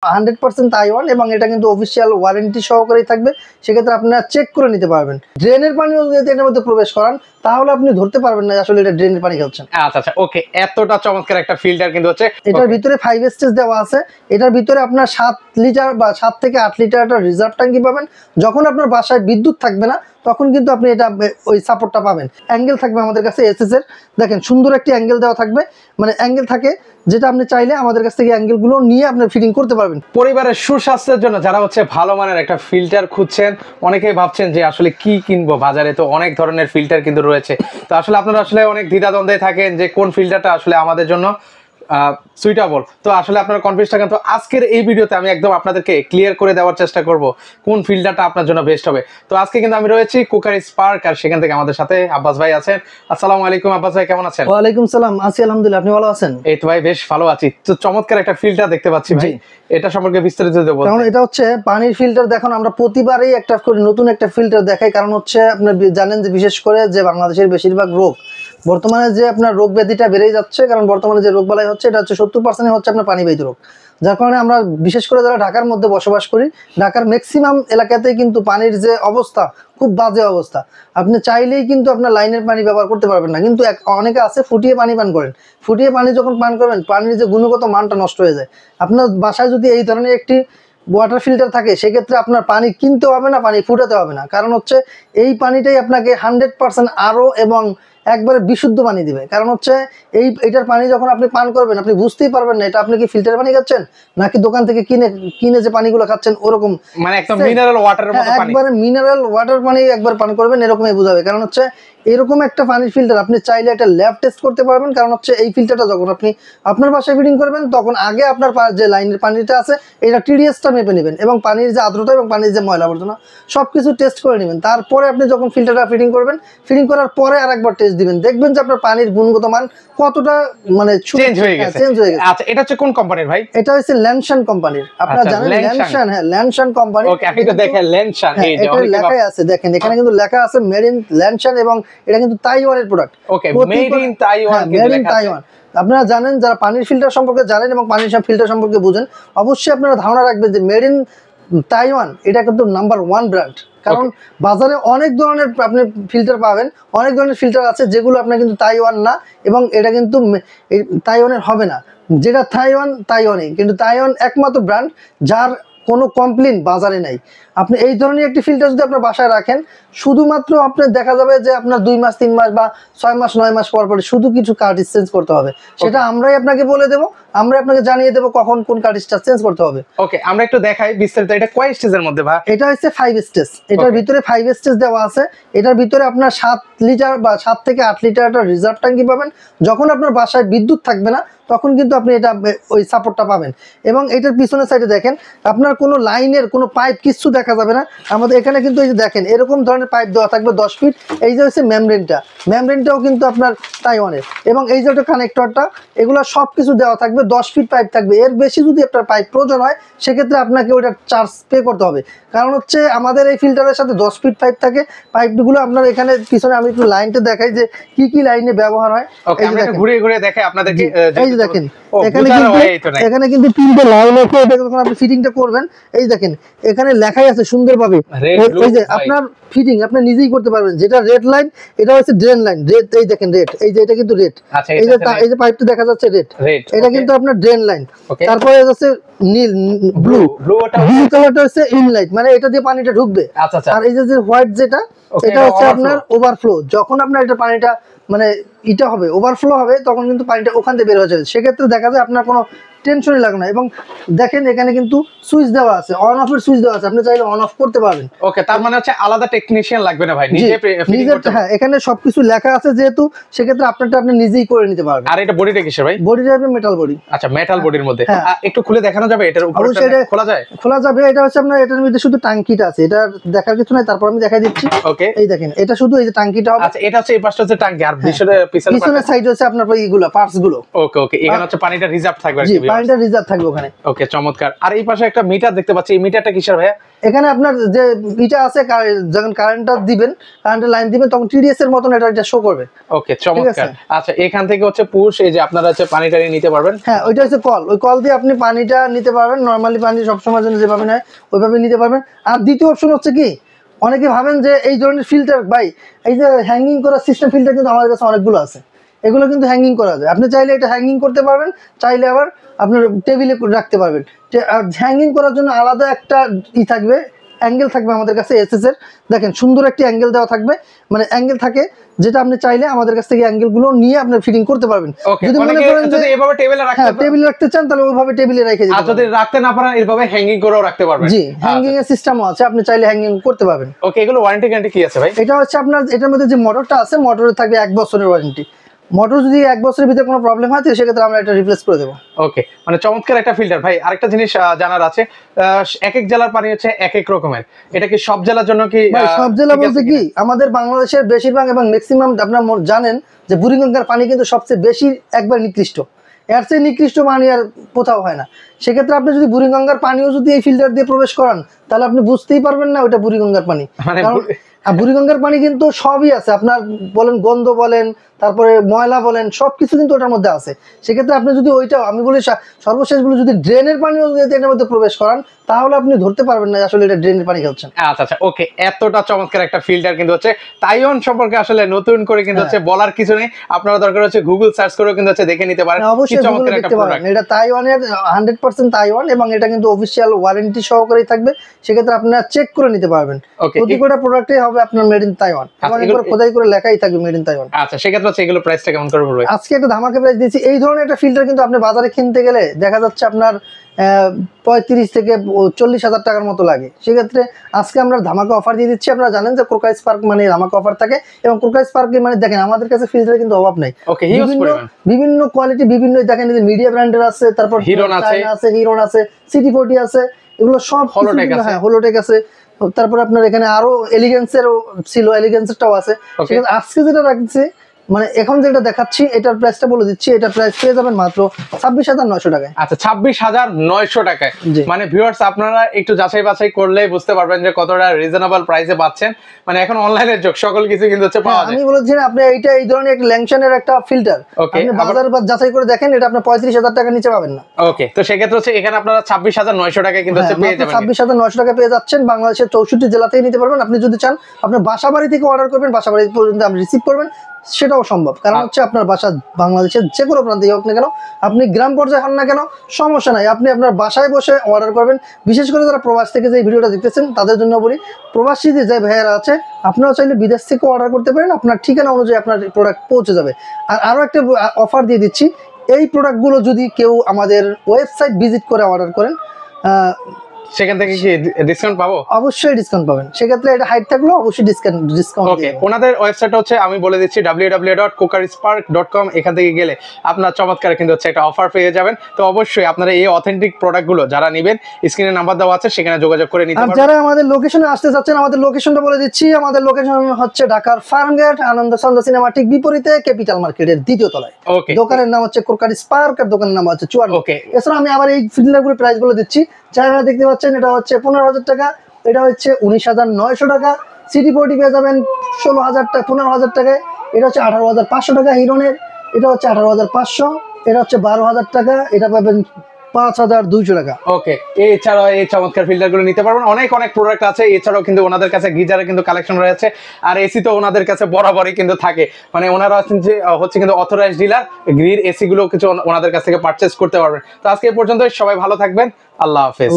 100% Taiwan এবং এটা কিন্তু অফিসিয়াল ওয়ারেন্টি সহকারেই থাকবে। সেক্ষেত্রে আপনারা চেক করে নিতে পারবেন। ড্রেনের পানিও যদি এটার মধ্যে প্রবেশ করান তাহলে আপনি ধরতে পারবেন না আসলে এটা ড্রেনের পানি খাচ্ছেন। আচ্ছা আচ্ছা, ওকে, এতটা চমৎকার একটা ফিল্টার কিন্তু হচ্ছে। এটার ভিতরে 5 স্টেজ দেওয়া আছে। এটার ভিতরে আপনার 7 লিটার বা 7 থেকে 8 লিটার একটা রিজার্ভ ট্যাঙ্কি পাবেন। যখন আপনার বাসায় বিদ্যুৎ থাকবে না তখন কিন্তু আপনি এটা ওই সাপোর্টটা পাবেন। অ্যাঙ্গেল থাকবে আমাদের কাছে এসএস এর, দেখেন সুন্দর একটি অ্যাঙ্গেল দেওয়া থাকবে, মানে অ্যাঙ্গেল থাকে যেটা আপনি চাইলে আমাদের কাছ থেকে অ্যাঙ্গেলগুলো নিয়ে আপনি ফিটিং করতে পারবেন। পরিবারের সুস্বাস্থ্যের জন্য যারা হচ্ছে ভালো মানের একটা ফিল্টার খুঁজছেন, অনেকেই ভাবছেন যে আসলে কি কিনবো, বাজারে তো অনেক ধরনের ফিল্টার কিন্তু রয়েছে। তো আসলে আপনারা আসলে অনেক দ্বিধাদ্বন্দ্বে থাকেন যে কোন ফিল্টারটা আসলে আমাদের জন্য সুইটেবল। তো আসলে আপনারা কনফিউজ থাকেন। তো আজকের এই ভিডিওতে আমি একদম আপনাদেরকে ক্লিয়ার করে দেওয়ার চেষ্টা করব কোন ফিল্টারটা আপনার জন্য বেস্ট হবে। তো আজকে কিন্তু আমি রয়েছি কুকারি স্পার্ক, আর সেখান থেকে আমাদের সাথে আব্বাস ভাই আছেন। আসসালামু আলাইকুম আব্বাস ভাই, কেমন আছেন? ওয়ালাইকুম সালাম, আছি আলহামদুলিল্লাহ, আপনি ভালো আছেন? এই তো ভাই বেশ ভালো আছি। তো চমৎকার একটা ফিল্টার দেখতে পাচ্ছি ভাই, এটা সম্পর্কে বিস্তারিত দেবো। কারণ এটা হচ্ছে পানির ফিল্টার। দেখুন আমরা প্রতিবারই একটা করে নতুন একটা ফিল্টার দেখাই, কারণ হচ্ছে আপনি জানেন যে বিশেষ করে যে বাংলাদেশের বেশিরভাগ রোগ বর্তমানে যে আপনার রোগ ব্যাধিটা বেড়ে যাচ্ছে, কারণ বর্তমানে যে রোগ বালাই হচ্ছে এটা হচ্ছে 70% হচ্ছে আপনার পানিবাহিত রোগ। যার কারণে আমরা বিশেষ করে যারা ঢাকার মধ্যে বসবাস করি, ঢাকার ম্যাক্সিমাম এলাকাতেই কিন্তু পানির যে অবস্থা খুব বাজে অবস্থা। আপনি চাইলেই কিন্তু আপনার লাইনের পানি ব্যবহার করতে পারবেন না, কিন্তু অনেকে আছে ফুটিয়ে পানি পান করেন। ফুটিয়ে পানি যখন পান করবেন পানির যে গুণগত মানটা নষ্ট হয়ে যায়। আপনার বাসায় যদি এই ধরনের একটি ওয়াটার ফিল্টার থাকে সেক্ষেত্রে আপনার পানি কিনতে হবে না, পানি ফুটাতে হবে না, কারণ হচ্ছে এই পানিটাই আপনাকে 100% আরও এবং একবারে বিশুদ্ধ পানি দিবে। কারণ হচ্ছে এইটার পানি যখন আপনি পান করবেন আপনি বুঝতেই পারবেন না এটা আপনি কি ফিল্টার পানি খাচ্ছেন নাকি দোকান থেকে কিনে যে পানিগুলো খাচ্ছেন ওরকম, মানে একদম মিনারেল ওয়াটারের মতো পানি। একবারে মিনারেল ওয়াটার পানি একবার পান করবেন এরকমই বোঝাবে। কারণ হচ্ছে এরকম একটা পানির ফিল্টার আপনি চাইলে একটা ল্যাব টেস্ট করতে পারবেন। কারণ হচ্ছে এই ফিল্টারটা যখন আপনি আপনার বাসায় ফিটিং করবেন তখন আগে আপনার যে লাইনের পানিটা আছে এটা টিডিএসটা মেপে নেবেন এবং পানির যে আর্দ্রতা এবং পানির যে ময়লা আবর্জনা সবকিছু টেস্ট করে নেবেন। তারপরে আপনি যখন ফিল্টারটা ফিটিং করবেন, ফিটিং করার পরে আরেকবার টেস্ট দিবেন, দেখবেন যে আপনার পানির গুণগত মান কতটা মানে চেঞ্জ হয়ে গেছে। আচ্ছা, এটা হচ্ছে কোন কোম্পানির ভাই? এটা হচ্ছে ল্যানশান কোম্পানির। আপনারা জানেন ল্যানশান? হ্যাঁ, ল্যানশান কোম্পানি। ওকে, আপনি তো দেখেন ল্যানশান, এই যে এটা লেখাই আছে, দেখেন এখানে কিন্তু লেখা আছে মেড ইন ল্যানশান এবং এটা কিন্তু তাইওয়ানের product. Okay, made in Taiwan কিন্তু লেখা আছে। আপনারা জানেন যারা পানির ফিল্টার সম্পর্কে জানেন এবং পানির ফিল্টার সম্পর্কে বুঝেন, অবশ্যই আপনারা ধারণা রাখবেন যে মেড ইন তাইওয়ান এটা কিন্তু নাম্বার 1 ব্র্যান্ড। কারণ বাজারে অনেক ধরনের আপনি ফিল্টার পাবেন, অনেক ধরনের ফিল্টার আছে যেগুলো আপনার কিন্তু তাইওয়ান না এবং এটা কিন্তু তাইওয়ানের হবে না। যেটা তাইওয়ানই, কিন্তু তাইওয়ান একমাত্র ব্র্যান্ড যার কোনো কমপ্লেন বাজারে নাই। আপনি এই ধরনের একটি ফিল্টার যদি আপনার বাসায় রাখেন, শুধুমাত্র আপনার দেখা যাবে যে আপনার 2 মাস 3 মাস বা 6 মাস 9 মাস পর পর শুধু কিছু কার্ট্রিজ চেঞ্জ করতে হবে। সেটা আমরাই আপনাকে বলে দেবো, আমরা আপনাকে জানিয়ে দেবো কখন কোন কার্ট্রিজটা চেঞ্জ করতে হবে। ওকে, আমরা একটু দেখাই বিস্তারিত। এটা কয় স্টেজের মধ্যে ভাই? এটা হচ্ছে 5 স্টেজ। এটার ভিতরে 5 স্টেজ দেওয়া আছে। এটার ভিতরে আপনার 7 লিটার বা 7 থেকে 8 লিটার একটা রিজার্ভ ট্যাঙ্কি পাবেন। যখন আপনার বাসায় বিদ্যুৎ থাকবে না তখন কিন্তু আপনি এটা ওই সাপোর্টটা পাবেন। এবং এটার পিছনের সাইডে দেখেন আপনার কোনো লাইনের কোনো পাইপ কিচ্ছু দেখা যাবে না। আমাদের এখানে কিন্তু এই যে দেখেন এরকম ধরনের পাইপ দেওয়া থাকবে 10 ফিট। এই যে হচ্ছে মেমব্রেনটাও কিন্তু আপনার তাইওয়ানের, এবং এই যে কানেক্টরটা, এগুলো সব কিছু দেওয়া থাকবে। 10 ফিট পাইপ থাকবে। এর বেশি যদি আপনার পাইপ প্রয়োজন হয় সেক্ষেত্রে আপনাকে ওইটা চার্জ পে করতে হবে। কারণ হচ্ছে আমাদের এই ফিল্টারের সাথে 10 ফিট পাইপ থাকে। পাইপগুলো আপনার এখানে পিছনে আমি একটু লাইনটা দেখাই যে কি কি লাইনে ব্যবহার হয়। ঘুরিয়ে ঘুরিয়ে দেখাই আপনাদেরকে। এই যে দেখেন এখানে কিন্তু 3টে লাইন আছে। এটা যখন আপনি ফিটিংটা করবেন এই দেখেন এখানে লেখাই আছে সুন্দরভাবে। এই যে আপনার ফিটিং আপনি নিজেই করতে পারবেন। যেটা রেড লাইন এটা হচ্ছে ড্রেন লাইন। রেড, এই দেখেন রেড, এই যে এটা কিন্তু রেড। এই যে পাইপটা দেখা যাচ্ছে রেড, এটা কিন্তু আপনার ড্রেন লাইন। তারপরে হচ্ছে নীল, ব্লু কালারটা হচ্ছে ইনলাইট, মানে এটা দিয়ে পানিটা ঢুকবে। আর এই যে হোয়াইট যেটা, এটা হচ্ছে আপনার ওভারফ্লো। যখন আপনার এটা পানিটা মানে এটা হবে ওভারফ্লো হবে তখন কিন্তু পানিটা ওখান থেকে বের হয়ে যাবে। সেক্ষেত্রে দেখা যায় আপনার কোনো টেনশনই লাগে না। এবং দেখেন এখানে কিন্তু সুইচ দেওয়া আছে, অন অফ এর সুইচ দেওয়া আছে, আপনি চাইলে অন অফ করতে পারবেন। ওকে, তার মানে হচ্ছে আলাদা টেকনিশিয়ান লাগবে না ভাই, নিজে ফিটিং করতে হবে। হ্যাঁ, এখানে সবকিছু লেখা আছে যেহেতু সেক্ষেত্রে আপনারটা আপনি নিজেই করে নিতে পারবেন। আর এটা বডিটা কিসের ভাই? বডিটা হবে মেটাল বডি। আচ্ছা, মেটাল বডির মধ্যে একটু খুলে দেখানো যাবে? এটার উপরটা খোলা যায়? খোলা যাবে। এটা হচ্ছে আপনার এটার মধ্যে শুধু টাঙ্কিটা আছে, এটা দেখার কিছু নাই। তারপর আমি দেখাই দিচ্ছি। ওকে, এই দেখেন এটা শুধু এই যে টাঙ্কিটা হবে। আচ্ছা, এটা হচ্ছে এই পাশটা হচ্ছে টাঙ্কি, আর পিছনের সাইড হচ্ছে আপনার এইগুলো পার্টস গুলো। ওকে ওকে, এখানে হচ্ছে পানিটা রিজার্ভ থাকবে আর কি। পানিটা রিজার্ভ থাকবে ওখানে। ওকে, চমৎকার। আর এই পাশে একটা মিটার দেখতে পাচ্ছি, এই মিটারটা কিসের ভাইয়া? এখানে আপনার যে ইটা আছে, যখন কারেন্টটা দিবেন, কারেন্টের লাইন দিবেন, তখন টিডিএস এর মতন এটা শো করবে। ওকে, চমৎকার। আচ্ছা, এখান থেকে হচ্ছে পুশ, এই যে আপনারা হচ্ছে পানিটা নিতে পারবেন। হ্যাঁ, ওইটা হচ্ছে কল, ওই কল দিয়ে আপনি পানিটা নিতে পারবেন। নরমালি পানি সবসময় জন্য যেভাবে নেয় ওইভাবে নিতে পারবেন। আর দ্বিতীয় অপশন হচ্ছে কি, অনেকে ভাবেন যে এই ধরনের ফিল্টার ভাই, এই যে হ্যাঙ্গিং করা সিস্টেম ফিল্টার কিন্তু আমাদের কাছে অনেকগুলো আছে। এগুলো কিন্তু হ্যাঙ্গিং করা যায়, আপনি চাইলে এটা হ্যাঙ্গিং করতে পারবেন, চাইলে আবার আপনার টেবিলে রাখতে পারবেন। আর হ্যাঙ্গিং করার জন্য আলাদা একটা থাকবে, অ্যাঙ্গেল থাকবে আমাদের কাছে এসএস এর। দেখেন সুন্দর একটি অ্যাঙ্গেল দেওয়া থাকবে, মানে অ্যাঙ্গেল থাকে, যেটা আপনি চাইলে আমাদের কাছ থেকে অ্যাঙ্গেল গুলো নিয়ে আপনি ফিটিং করতে পারবেন। যদি মনে করেন যে এভাবে টেবিলে রাখতে, টেবিলে রাখতে চান তাহলে ওইভাবে টেবিলে রেখে দিতে পারেন। আর যদি রাখতে না পারেন এভাবে হ্যাঙ্গিং করেও রাখতে পারবেন। জি, হ্যাঙ্গিং এর সিস্টেমও আছে, আপনি চাইলে হ্যাঙ্গিং করতে পারবেন। ওকে, এগুলো ওয়ারেন্টি গ্যারান্টি কি আছে ভাই? এটা হচ্ছে আপনার এটার মধ্যে যে মোটরটা আছে, মোটরে থাকবে 1 বছরের ওয়ারেন্টি। মোটর যদি 1 বছরের ভিতরে কোনো প্রবলেম হয়, সেক্ষেত্রে আমরা এটা রিপ্লেস করে দেবো। ওকে, মানে চমৎকার একটা ফিল্টার। ভাই আরেকটা জিনিস জানার আছে, এক এক জেলার পানি হচ্ছে এক এক রকমের, এটা কি সব জেলার জন্য কি? সব জেলা বলতে কি, আমাদের বাংলাদেশের বেশিরভাগ এবং ম্যাক্সিমাম আপনারা জানেন যে বুড়িগঙ্গার পানি কিন্তু সবচেয়ে বেশি একবার নিকৃষ্ট, এর চেয়ে নিকৃষ্ট পানি আর কোথাও হয় না। সেক্ষেত্রে আপনি যদি বুড়িগঙ্গার পানিও যদি এই ফিল্টার দিয়ে প্রবেশ করান, তাহলে আপনি বুঝতেই পারবেন না ওটা বুড়িগঙ্গার পানি। বুড়িগঙ্গার পানি কিন্তু সবই আছে, আপনার বলেন গন্ধ বলেন, তারপরে ময়লা বলেন, সবকিছু কিন্তু ওটার মধ্যে আছে। সেক্ষেত্রে আপনি যদি ওইটা, আমি বলি সর্বশেষ বলি, যদি ড্রেনের পানিও যদি এটার মধ্যে প্রবেশ করান, তাহলে আপনি ধরতে পারবেন না আসলে এটা ড্রেনের পানি খাচ্ছেন। আচ্ছা আচ্ছা, ওকে, এতটা চমৎকার একটা ফিল্টার কিন্তু হচ্ছে তাইওয়ান সম্পর্কে আসলে নতুন করে কিন্তু হচ্ছে বলার কিছু নেই। আপনারা দরকার হচ্ছে গুগল সার্চ করে কিন্তু হচ্ছে দেখে নিতে পারেন। অবশ্যই গুগলে দেখতে পারেন, এটা তাইওয়ানের 100% তাইওয়ান, এবং এটা কিন্তু অফিশিয়াল ওয়ারেন্টি সহকারেই থাকবে। সেক্ষেত্রে আপনারা চেক করে নিতে পারবেন। প্রতিটা প্রোডাক্টই হবে আপনার মেড ইন তাইওয়ান, এবং একবার খোদাই করে লেখাই থাকবে মেড ইন তাইওয়ান। আচ্ছা, সেক্ষেত্রে হচ্ছে এগুলো প্রাইসটা কেমন করে পড়বে? আজকে একটা ধামাকা প্রাইস দিয়েছি। এই ধরনের একটা ফিল্টার কিন্তু আপনি বাজারে কিনতে গেলে দেখা যাচ্ছে আপনার 35 থেকে 40,000 টাকার মতো লাগে। সেক্ষেত্রে আজকে আমরা ধামাকা অফার দিয়ে দিচ্ছি। আপনারা জানেন যে ক্রোকা স্পার্ক মানে ধামাকা অফার থাকে, এবং ক্রোকা স্পার্কে মানে দেখেন আমাদের কাছে ফিল্টারের কিন্তু অভাব নাই। বিভিন্ন কোয়ালিটি, বিভিন্ন দেখেন যে মিডিয়া ব্র্যান্ডের আছে, তারপর হিরন আছে, সিটি 40 আছে, এগুলো সব হলোটেক আছে। হ্যাঁ, হলোটেক আছে। তারপর আপনার এখানে আরো এলিগেন্সেরও ছিল, এলিগেন্সেরটাও আছে। আজকে যেটা রাখছি, মানে এখন যেটা দেখাচ্ছি, এটার প্রাইসটা বলে দিচ্ছি, এটার প্রাইস পেয়ে যাবেন মাত্র 26,900 টাকায়। আচ্ছা, 26,900 টাকায়। মানে ভিউয়ার্স, আপনারা একটু যাচাই বাছাই করলে বুঝতে পারবেন যে কতটা রিজনেবল প্রাইসে পাচ্ছেন। মানে এখন অনলাইনের যুগ, সকল কিছু কিন্তু হচ্ছে পাওয়া যায়। আমি বলেছি না, আপনি এইটা এই ধরনের একটা ল্যাংশনের একটা ফিল্টার আপনি বাজারে যাচাই করে দেখেন, এটা আপনি 35,000 টাকা নিচে পাবেন না। ওকে, তো সেক্ষেত্রে হচ্ছে এখানে আপনারা 26,900 টাকায় কিন্তু হচ্ছে পেয়ে যাবেন। 26,900 টাকা পেয়ে যাচ্ছেন। বাংলাদেশের 64 জেলাতেই নিতে পারবেন। আপনি যদি চান আপনার বাসা বাড়ি থেকে অর্ডার করবেন, বাসা বাড়ি পর্যন্ত আপনি রিসিভ করবেন, সেটাও সম্ভব। কারণ হচ্ছে আপনার বাসা বাংলাদেশের যে কোনো প্রান্তে হোক না কেন, আপনি গ্রাম পর্যায়ে হন না কেন, সমস্যা নাই, আপনি আপনার বাসায় বসে অর্ডার করবেন। বিশেষ করে যারা প্রবাস থেকে যে ভিডিওটা দেখতেছেন তাদের জন্য বলি, প্রবাসী যে ভাইয়েরা আছে, আপনারাও চাইলে বিদেশ থেকে অর্ডার করতে পারেন, আপনার ঠিকানা অনুযায়ী আপনার প্রোডাক্ট পৌঁছে যাবে। আর আরও একটা অফার দিয়ে দিচ্ছি, এই প্রোডাক্টগুলো যদি কেউ আমাদের ওয়েবসাইট ভিজিট করে অর্ডার করেন, সেখান থেকে কি ডিসকাউন্ট পাবো? অবশ্যই ডিসকাউন্ট পাবেন। সেক্ষেত্রে এটা হাইট থাকলেও অবশ্যই ডিসকাউন্ট। ওকে, ওনাদের ওয়েবসাইট হচ্ছে আমি বলে দিচ্ছি www.kokarispark.com। এখান থেকে গেলে আপনার চমৎকার কিন্তু হচ্ছে একটা অফার পেয়ে যাবেন। তো অবশ্যই আপনারা এই অথেন্টিক প্রোডাক্টগুলো যারা নেবেন, স্ক্রিনে নাম্বার দেওয়া আছে, সেখানে যোগাযোগ করে নিতে পারবেন। আর যারা আমাদের লোকেশনে আসতে চাচ্ছেন, আমাদের লোকেশনটা বলে দিচ্ছি। আমাদের লোকেশন হচ্ছে ঢাকার ফার্মগেট, আনন্দ সন্ধ্যা সিনেমা ঠিক বিপরীতে, ক্যাপিটাল মার্কেটের 2য় তলায়। ওকে, দোকানের নাম হচ্ছে ক্রোকা স্পার্ক, আর দোকানের নাম হচ্ছে চুয়ান্ন। ওকে, এছাড়া আমি আবার এই ফিল্টারগুলোর প্রাইস বলে দিচ্ছি। চায়না দেখতে পাচ্ছেন, এটা হচ্ছে 15,000 টাকা, এটা হচ্ছে 19,900 টাকা। সিটি 40 পেয়ে যাবেন 16,000 টাকা, 15,000 টাকায়। এটা হচ্ছে 18,500 টাকা হিরনের, এটা হচ্ছে 18,500, এটা হচ্ছে 12,000 টাকা, এটা পাবেন 5,200 টাকা। ওকে, এছাড়াও এই চমৎকার ফিল্টারগুলো নিতে পারবেন। অনেক প্রোডাক্ট আছে। এছাড়াও কিন্তু ওনাদের কাছে গিজারের কিন্তু কালেকশন রয়েছে, আর এসি তো ওনাদের কাছে বরাবরই কিন্তু থাকে। মানে ওনারা হচ্ছে কিন্তু অথরাইজড ডিলার, গ্রিড এসি গুলো কিছু ওনাদের কাছ থেকে পারচেজ করতে পারবেন। তো আজকে এই পর্যন্ত, সবাই ভালো থাকবেন। আল্লাহ হাফেজ।